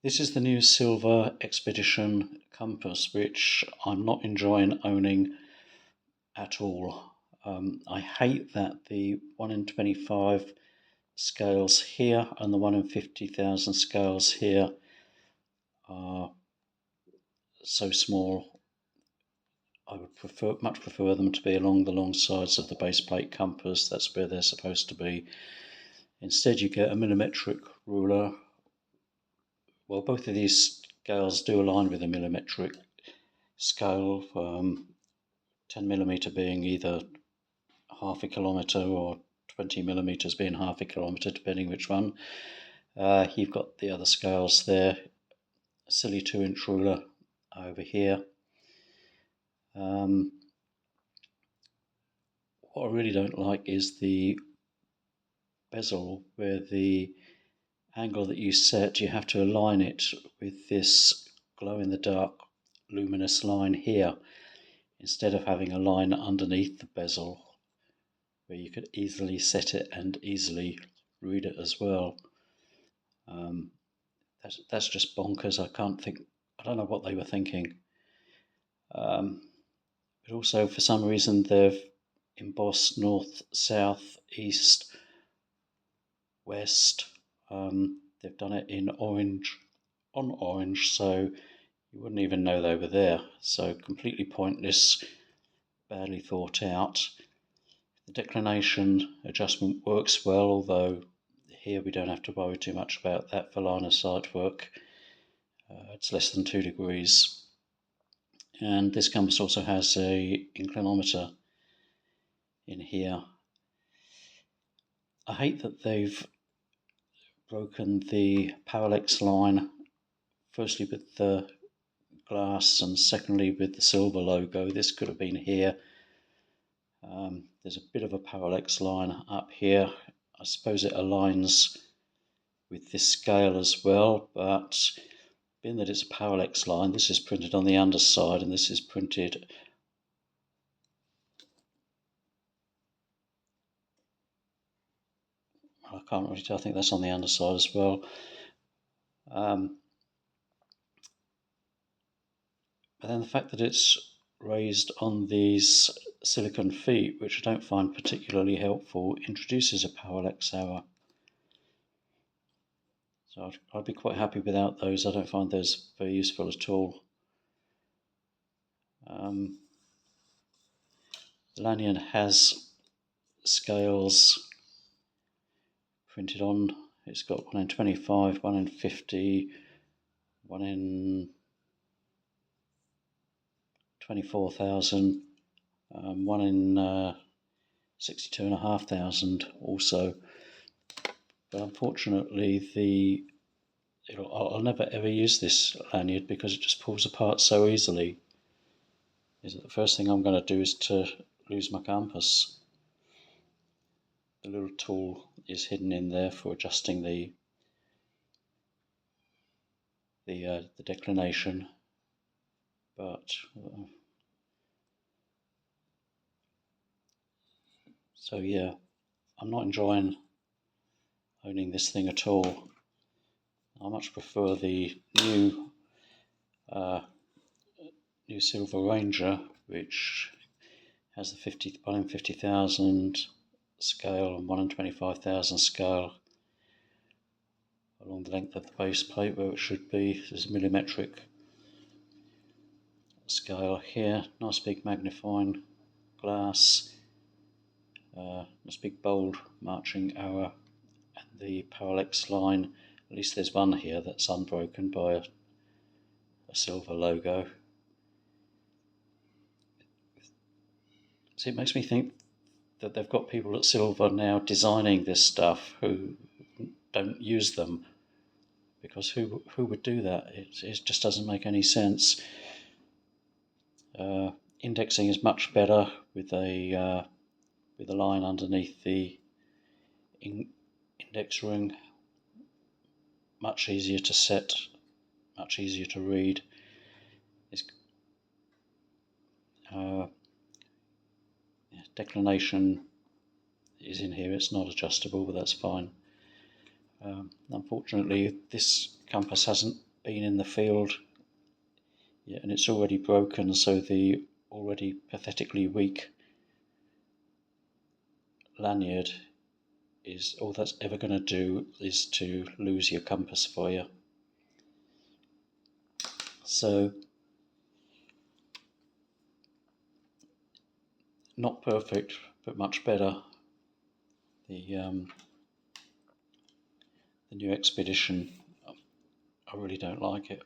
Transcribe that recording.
This is the new SILVA Expedition compass, which I'm not enjoying owning at all. I hate that the 1 in 25 scales here and the 1 in 50,000 scales here are so small. I would much prefer them to be along the long sides of the base plate compass. That's where they're supposed to be. Instead, you get a millimetric ruler. Well, both of these scales do align with a millimetric scale, 10mm being either half a kilometre or 20mm being half a kilometre, depending which one. You've got the other scales there, a silly 2-inch ruler over here. What I really don't like is the bezel, where the angle that you set, you have to align it with this glow-in-the-dark luminous line here, instead of having a line underneath the bezel where you could easily set it and easily read it as well. That's just bonkers. I don't know what they were thinking. But also, for some reason, they've embossed north, south, east, west. They've done it in orange on orange, so you wouldn't even know they were there. So completely pointless, badly thought out. The declination adjustment works well, although here we don't have to worry too much about that for line of sight work. It's less than 2 degrees. And this compass also has a inclinometer in here. I hate that they've broken the parallax line, firstly with the glass and secondly with the SILVA logo. This could have been here. There's a bit of a parallax line up here. I suppose it aligns with this scale as well, but being that it's a parallax line, this is printed on the underside and this is printed I can't really tell. I think that's on the underside as well. But then the fact that it's raised on these silicon feet, which I don't find particularly helpful, introduces a parallax error. So I'd be quite happy without those. I don't find those very useful at all. The lanyard has scales printed on. It's got 1 in 25, 1 in 50, 1 in 24,000, 1 in 62,500 also. But unfortunately, I'll never ever use this lanyard because it just pulls apart so easily. The first thing I'm going to do is to lose my compass. The little tool is hidden in there for adjusting the declination, but so yeah, I'm not enjoying owning this thing at all. I much prefer the new SILVA Ranger, which has the 1 in 50,000 scale and 1 in 25,000 scale along the length of the base plate where it should be. There's a millimetric scale here, nice big magnifying glass, nice big bold marching arrow, and the parallax line, at least there's one here that's unbroken by a SILVA logo. So it makes me think that they've got people at SILVA now designing this stuff who don't use them, because who would do that? It just doesn't make any sense. Indexing is much better with a line underneath the index ring. Much easier to set, much easier to read. Declination is in here. It's not adjustable, but that's fine. Unfortunately, this compass hasn't been in the field, yeah, and it's already broken, so the already pathetically weak lanyard is all that's ever going to do is to lose your compass for you. So, not perfect, but much better. The new Expedition, I really don't like it.